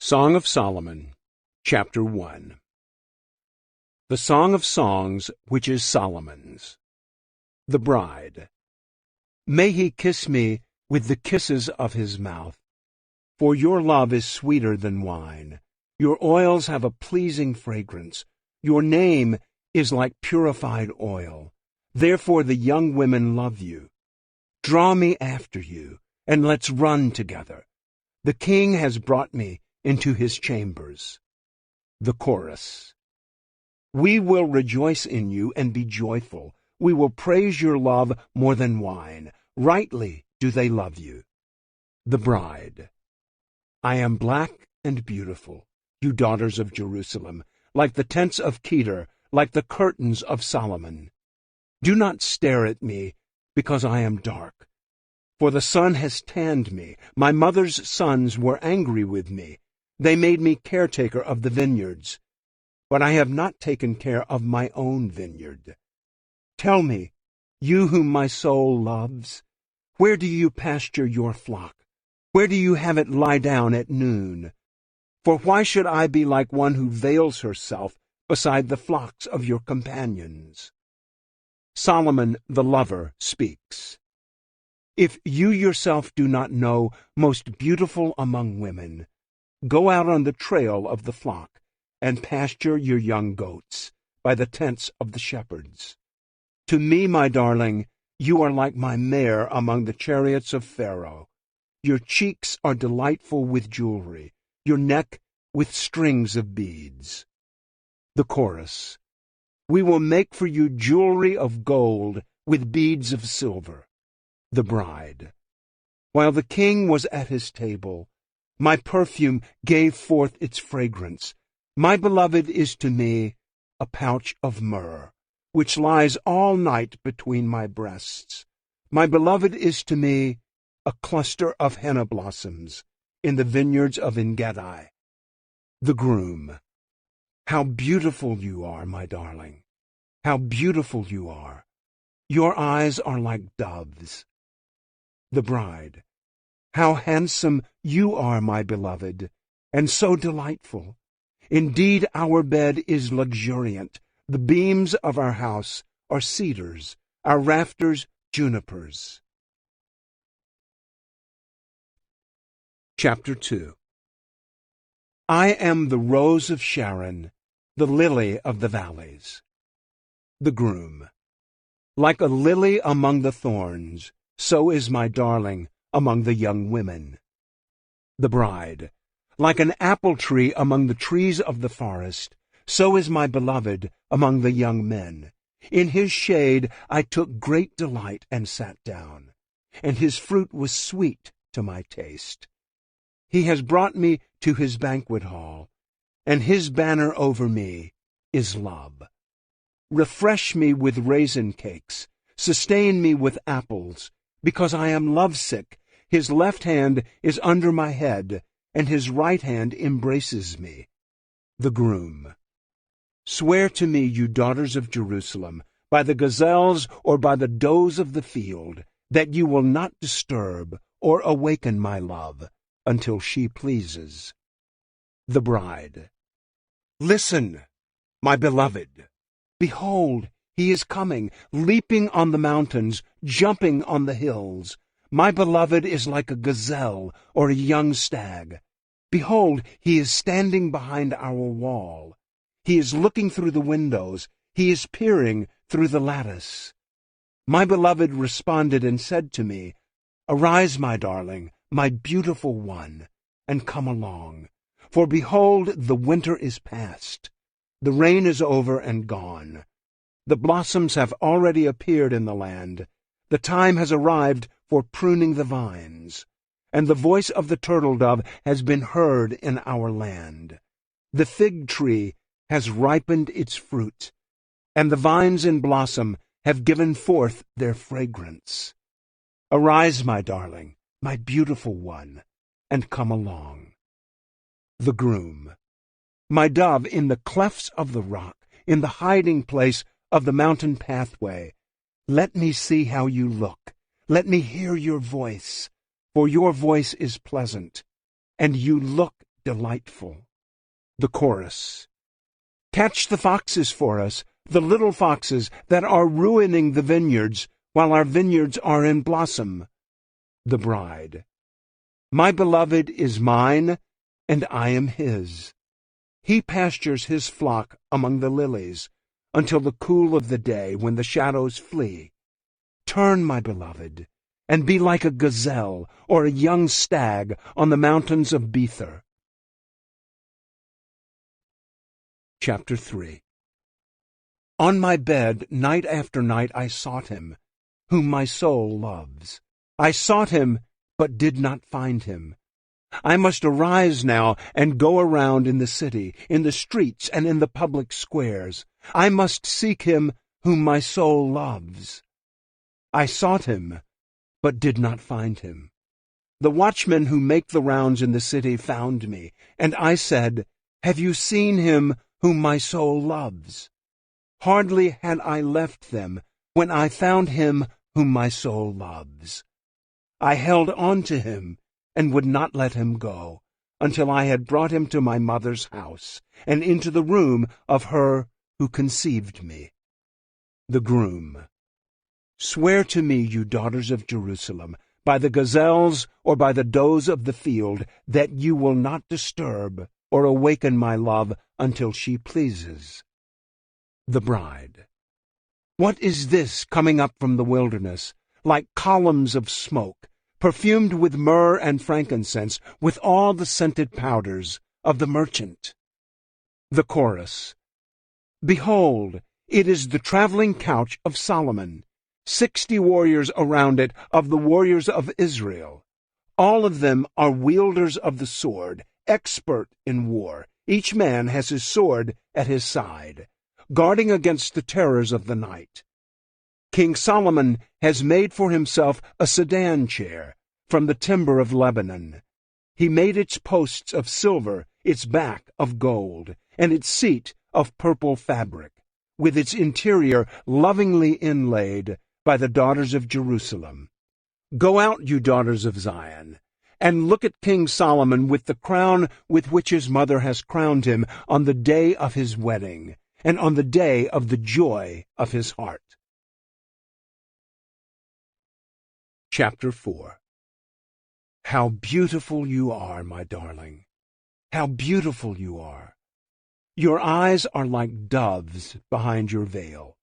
Song of Solomon, Chapter 1. The Song of Songs, which is Solomon's. The Bride. May he kiss me with the kisses of his mouth. For your love is sweeter than wine. Your oils have a pleasing fragrance. Your name is like purified oil. Therefore the young women love you. Draw me after you, and let's run together. The king has brought me into his chambers. The Chorus. We will rejoice in you and be joyful. We will praise your love more than wine. Rightly do they love you. The Bride. I am black and beautiful, you daughters of Jerusalem, like the tents of Kedar, like the curtains of Solomon. Do not stare at me, because I am dark. For the sun has tanned me. My mother's sons were angry with me. They made me caretaker of the vineyards. But I have not taken care of my own vineyard. Tell me, you whom my soul loves, where do you pasture your flock? Where do you have it lie down at noon? For why should I be like one who veils herself beside the flocks of your companions? Solomon the lover speaks. If you yourself do not know, most beautiful among women, go out on the trail of the flock, and pasture your young goats by the tents of the shepherds. To me, my darling, you are like my mare among the chariots of Pharaoh. Your cheeks are delightful with jewelry, your neck with strings of beads. The Chorus. We will make for you jewelry of gold with beads of silver. The Bride. While the king was at his table, my perfume gave forth its fragrance. My beloved is to me a pouch of myrrh, which lies all night between my breasts. My beloved is to me a cluster of henna blossoms in the vineyards of En-gedi. The Groom. How beautiful you are, my darling! How beautiful you are! Your eyes are like doves. The Bride. How handsome you are, my beloved, and so delightful! Indeed, our bed is luxuriant. The beams of our house are cedars, our rafters junipers. Chapter 2. I am the rose of Sharon, the lily of the valleys. The Groom. Like a lily among the thorns, so is my darling among the young women. The Bride. Like an apple tree among the trees of the forest, so is my beloved among the young men. In his shade I took great delight and sat down, and his fruit was sweet to my taste. He has brought me to his banquet hall, and his banner over me is love. Refresh me with raisin cakes, sustain me with apples, because I am lovesick. His left hand is under my head, and his right hand embraces me. The Groom. Swear to me, you daughters of Jerusalem, by the gazelles or by the does of the field, that you will not disturb or awaken my love until she pleases. The Bride. Listen, my beloved. Behold, he is coming, leaping on the mountains, jumping on the hills. My beloved is like a gazelle or a young stag. Behold, he is standing behind our wall. He is looking through the windows. He is peering through the lattice. My beloved responded and said to me, Arise, my darling, my beautiful one, and come along. For behold, the winter is past. The rain is over and gone. The blossoms have already appeared in the land. The time has arrived for pruning the vines, and the voice of the turtle-dove has been heard in our land. The fig tree has ripened its fruit, and the vines in blossom have given forth their fragrance. Arise, my darling, my beautiful one, and come along. The Groom. My dove, in the clefts of the rock, in the hiding place of the mountain pathway, let me see how you look. Let me hear your voice, for your voice is pleasant, and you look delightful. The chorus. Catch the foxes for us, the little foxes that are ruining the vineyards, while our vineyards are in blossom. The bride. My beloved is mine, and I am his. He pastures his flock among the lilies, until the cool of the day, when the shadows flee. Turn, my beloved, and be like a gazelle or a young stag on the mountains of Bether. Chapter 3. On my bed night after night I sought him, whom my soul loves. I sought him, but did not find him. I must arise now and go around in the city, in the streets and in the public squares. I must seek him whom my soul loves. I sought him, but did not find him. The watchmen who make the rounds in the city found me, and I said, Have you seen him whom my soul loves? Hardly had I left them when I found him whom my soul loves. I held on to him and would not let him go, until I had brought him to my mother's house, and into the room of her who conceived me. The groom. Swear to me, you daughters of Jerusalem, by the gazelles or by the does of the field, that you will not disturb or awaken my love until she pleases. The bride. What is this coming up from the wilderness, like columns of smoke, perfumed with myrrh and frankincense, with all the scented powders of the merchant? The chorus. Behold, it is the traveling couch of Solomon, 60 warriors around it of the warriors of Israel. All of them are wielders of the sword, expert in war. Each man has his sword at his side, guarding against the terrors of the night. King Solomon has made for himself a sedan chair from the timber of Lebanon. He made its posts of silver, its back of gold, and its seat of purple fabric, with its interior lovingly inlaid by the daughters of Jerusalem. Go out, you daughters of Zion, and look at King Solomon with the crown with which his mother has crowned him on the day of his wedding, and on the day of the joy of his heart. Chapter 4. How beautiful you are, my darling! How beautiful you are! Your eyes are like doves behind your veil.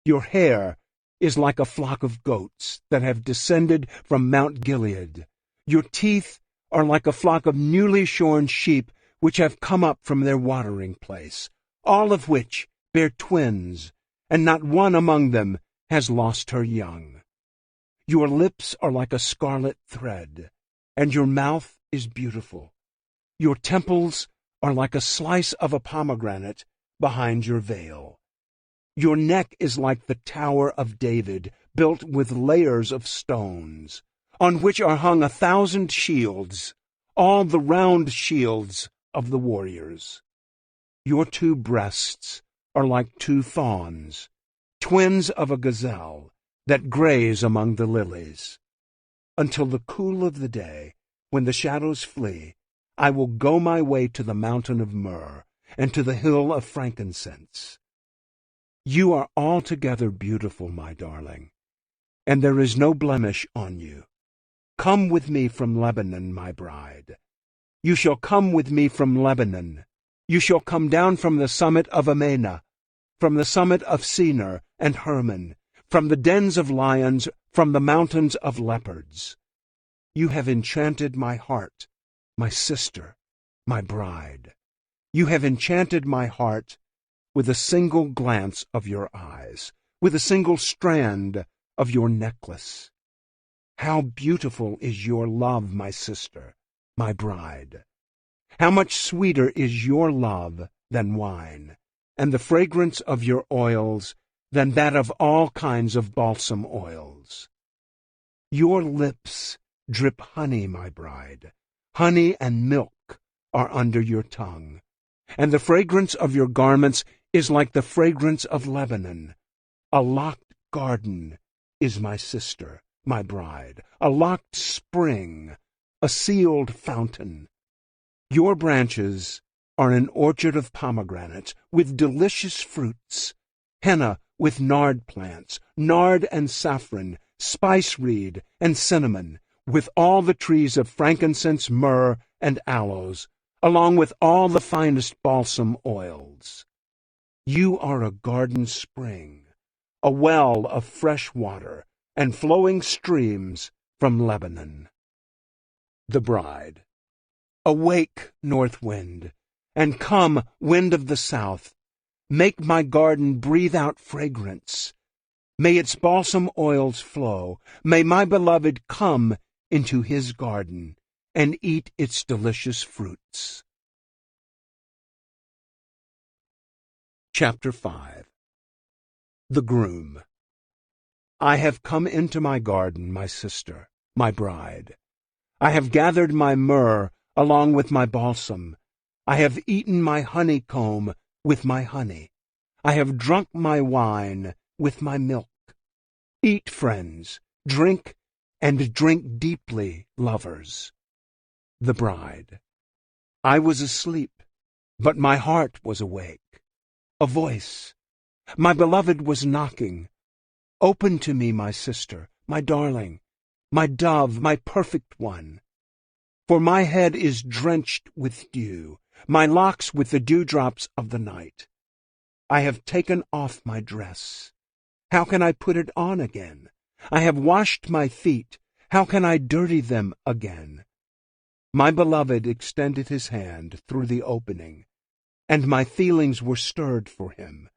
Your hair is like a flock of goats that have descended from Mount Gilead. Your teeth are like a flock of newly shorn sheep which have come up from their watering place, all of which bear twins, and not one among them has lost her young. Your lips are like a scarlet thread, and your mouth is beautiful. Your temples are like a slice of a pomegranate behind your veil. Your neck is like the Tower of David, built with layers of stones, on which are hung 1,000 shields, all the round shields of the warriors. Your 2 breasts are like 2 fawns, twins of a gazelle, that graze among the lilies. Until the cool of the day, when the shadows flee, I will go my way to the mountain of myrrh, and to the hill of frankincense. You are altogether beautiful, my darling, and there is no blemish on you. Come with me from Lebanon, my bride. You shall come with me from Lebanon. You shall come down from the summit of Amana, from the summit of Senir and Hermon, from the dens of lions, from the mountains of leopards. You have enchanted my heart, my sister, my bride. You have enchanted my heart with a single glance of your eyes, with a single strand of your necklace. How beautiful is your love, my sister, my bride! How much sweeter is your love than wine, and the fragrance of your oils than that of all kinds of balsam oils. Your lips drip honey, my bride. Honey and milk are under your tongue, and the fragrance of your garments is like the fragrance of Lebanon. A locked garden is my sister, my bride, a locked spring, a sealed fountain. Your branches are an orchard of pomegranates with delicious fruits, henna with nard plants, nard and saffron, spice reed and cinnamon, with all the trees of frankincense, myrrh, and aloes, along with all the finest balsam oils. You are a garden spring, a well of fresh water, and flowing streams from Lebanon. The Bride. Awake, north wind, and come, wind of the south. Make my garden breathe out fragrance. May its balsam oils flow. May my beloved come into his garden and eat its delicious fruits. Chapter 5. The Groom. I have come into my garden, my sister, my bride. I have gathered my myrrh along with my balsam. I have eaten my honeycomb with my honey. I have drunk my wine with my milk. Eat, friends, drink, and drink deeply, lovers. The Bride. I was asleep, but my heart was awake. A voice. My beloved was knocking. Open to me, my sister, my darling, my dove, my perfect one. For my head is drenched with dew, my locks with the dewdrops of the night. I have taken off my dress. How can I put it on again? I have washed my feet. How can I dirty them again? My beloved extended his hand through the opening, and my feelings were stirred for him.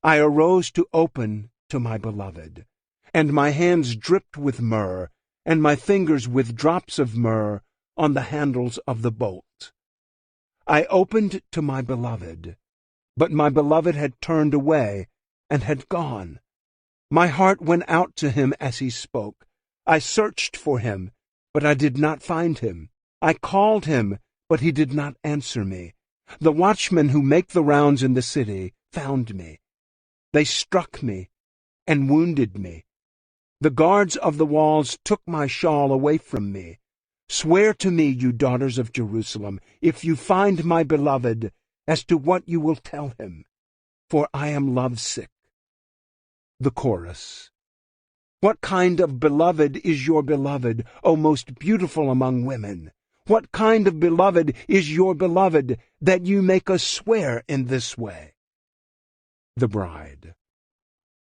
I arose to open to my beloved, and my hands dripped with myrrh, and my fingers with drops of myrrh on the handles of the bolt. I opened to my beloved, but my beloved had turned away and had gone. My heart went out to him as he spoke. I searched for him, but I did not find him. I called him, but he did not answer me. The watchmen who make the rounds in the city found me. They struck me and wounded me. The guards of the walls took my shawl away from me. Swear to me, you daughters of Jerusalem, if you find my beloved, as to what you will tell him, for I am lovesick. The Chorus. What kind of beloved is your beloved, O most beautiful among women? What kind of beloved is your beloved, that you make us swear in this way? The Bride.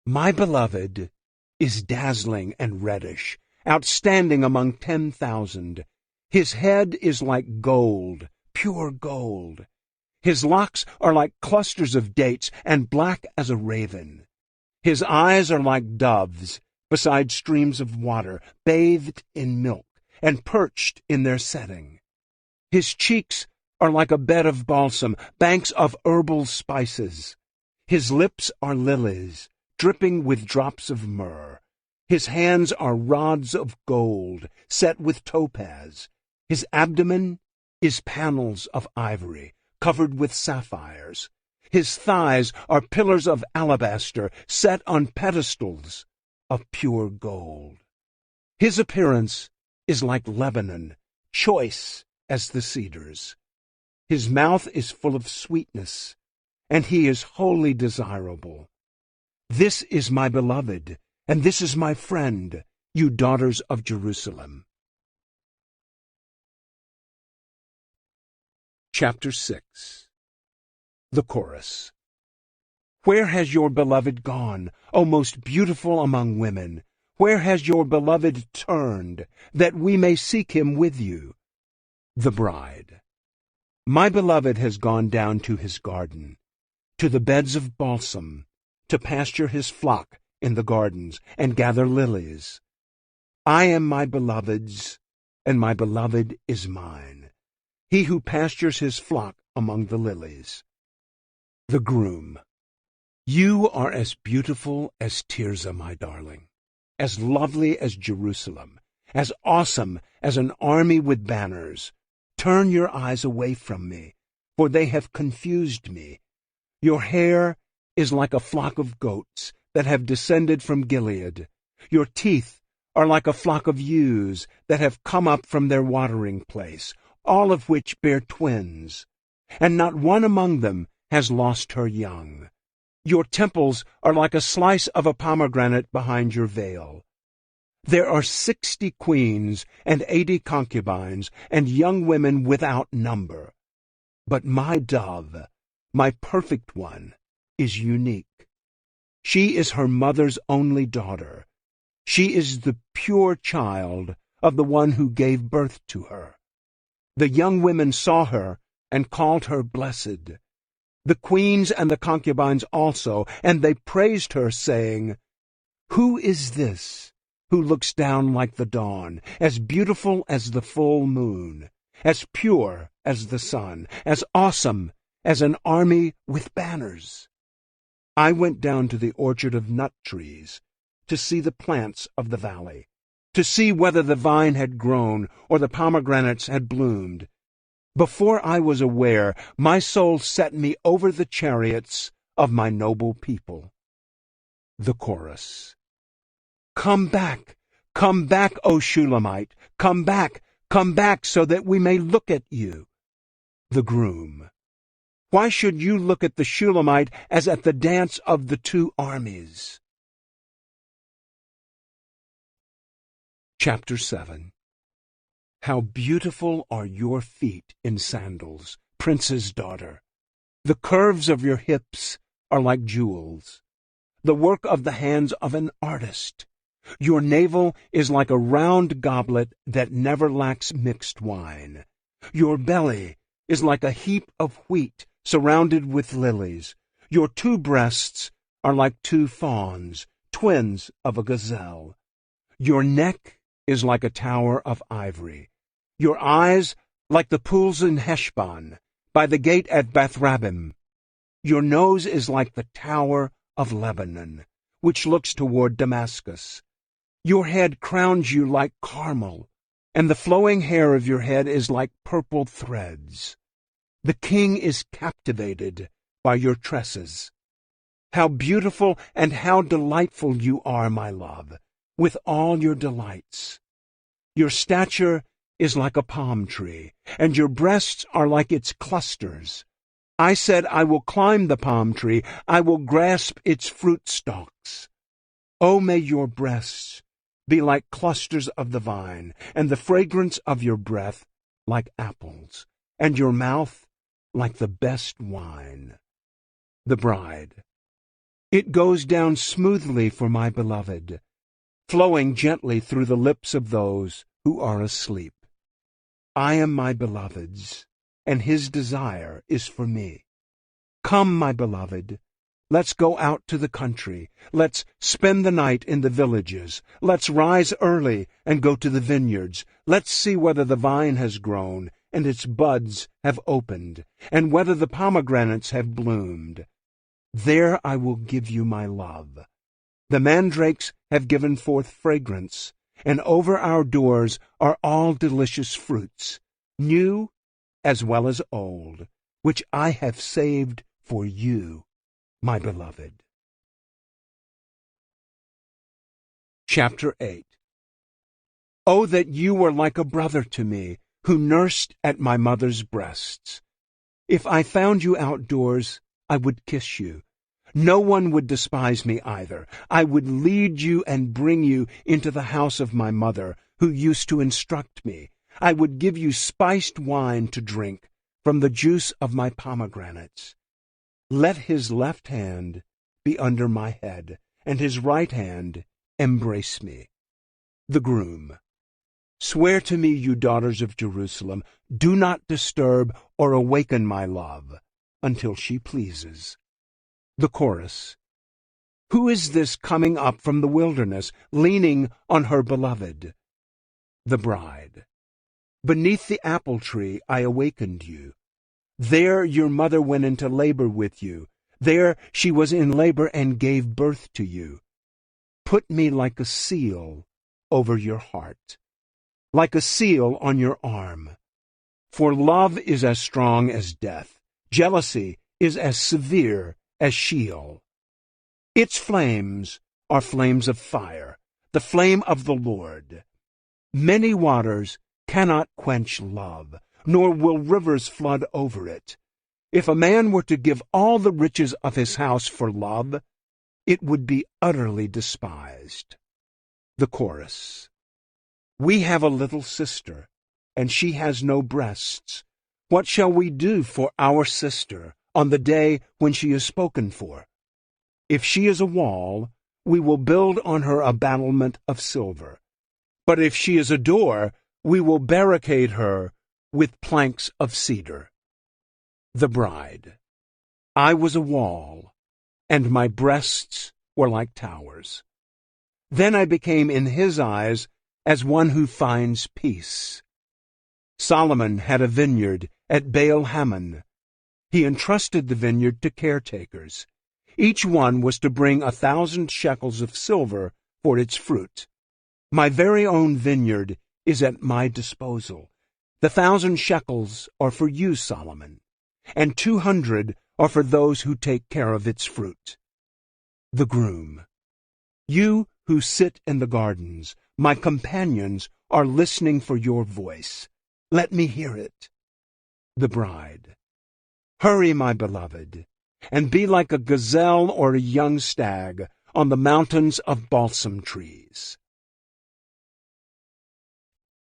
My beloved is dazzling and reddish, outstanding among 10,000. His head is like gold, pure gold. His locks are like clusters of dates, and black as a raven. His eyes are like doves, beside streams of water, bathed in milk, and perched in their setting. His cheeks are like a bed of balsam, banks of herbal spices. His lips are lilies, dripping with drops of myrrh. His hands are rods of gold, set with topaz. His abdomen is panels of ivory, covered with sapphires. His thighs are pillars of alabaster, set on pedestals of pure gold. His appearance is like Lebanon, choice as the cedars. His mouth is full of sweetness, and he is wholly desirable. This is my beloved, and this is my friend, you daughters of Jerusalem. Chapter 6. The Chorus. Where has your beloved gone, O most beautiful among women? Where has your beloved turned, that we may seek him with you? The Bride. My beloved has gone down to his garden, to the beds of balsam, to pasture his flock in the gardens, and gather lilies. I am my beloved's, and my beloved is mine, he who pastures his flock among the lilies. The Groom. You are as beautiful as Tirzah, my darling, as lovely as Jerusalem, as awesome as an army with banners. Turn your eyes away from me, for they have confused me. Your hair is like a flock of goats that have descended from Gilead. Your teeth are like a flock of ewes that have come up from their watering place. all of which bear twins, and not one among them has lost her young. Your temples are like a slice of a pomegranate behind your veil. There are 60 queens and 80 concubines, and young women without number. But my dove, my perfect one, is unique. She is her mother's only daughter. She is the pure child of the one who gave birth to her. The young women saw her and called her blessed. The queens and the concubines also, and they praised her, saying, "Who is this who looks down like the dawn, as beautiful as the full moon, as pure as the sun, as awesome as an army with banners?" I went down to the orchard of nut trees to see the plants of the valley, to see whether the vine had grown or the pomegranates had bloomed. Before I was aware, my soul set me over the chariots of my noble people. The chorus. Come back, O Shulamite, come back, so that we may look at you. The groom. Why should you look at the Shulamite as at the dance of the two armies? Chapter 7. How beautiful are your feet in sandals, prince's daughter! The curves of your hips are like jewels, the work of the hands of an artist. Your navel is like a round goblet that never lacks mixed wine. Your belly is like a heap of wheat surrounded with lilies. Your two breasts are like two fawns, twins of a gazelle. Your neck is like a tower of ivory. Your eyes like the pools in Heshbon, by the gate at Bathrabbim. Your nose is like the tower of Lebanon, which looks toward Damascus. Your head crowns you like Carmel, and the flowing hair of your head is like purple threads. The king is captivated by your tresses. How beautiful and how delightful you are, my love, with all your delights. Your stature is like a palm tree, and your breasts are like its clusters. I said, I will climb the palm tree, I will grasp its fruit stalks. Oh, may your breasts be like clusters of the vine, and the fragrance of your breath like apples, and your mouth like the best wine. The bride. It goes down smoothly for my beloved, flowing gently through the lips of those who are asleep. I am my beloved's, and his desire is for me. Come, my beloved, let's go out to the country. Let's spend the night in the villages. Let's rise early and go to the vineyards. Let's see whether the vine has grown and its buds have opened, and whether the pomegranates have bloomed. There I will give you my love. The mandrakes have given forth fragrance, and over our doors are all delicious fruits, new as well as old, which I have saved for you, my beloved. Chapter 8. Oh, that you were like a brother to me, who nursed at my mother's breasts. If I found you outdoors, I would kiss you. No one would despise me either. I would lead you and bring you into the house of my mother, who used to instruct me. I would give you spiced wine to drink from the juice of my pomegranates. Let his left hand be under my head, and his right hand embrace me. The groom. Swear to me, you daughters of Jerusalem, do not disturb or awaken my love until she pleases. The chorus. Who is this coming up from the wilderness, leaning on her beloved? The bride. Beneath the apple tree I awakened you. There your mother went into labor with you. There she was in labor and gave birth to you. Put me like a seal over your heart, like a seal on your arm. For love is as strong as death. Jealousy is as severe as Sheol. Its flames are flames of fire, the flame of the Lord. Many waters cannot quench love, nor will rivers flood over it. If a man were to give all the riches of his house for love, it would be utterly despised. The chorus. We have a little sister, and she has no breasts. What shall we do for our sister on the day when she is spoken for? If she is a wall, we will build on her a battlement of silver. But if she is a door, we will barricade her with planks of cedar. The bride. I was a wall, and my breasts were like towers. Then I became in his eyes as one who finds peace. Solomon had a vineyard at Baal-Hamon. He entrusted the vineyard to caretakers. Each one was to bring 1,000 shekels of silver for its fruit. My very own vineyard is at my disposal. The 1,000 shekels are for you, Solomon, and 200 are for those who take care of its fruit. The groom. You who sit in the gardens, my companions, are listening for your voice. Let me hear it. The bride. Hurry, my beloved, and be like a gazelle or a young stag on the mountains of balsam trees.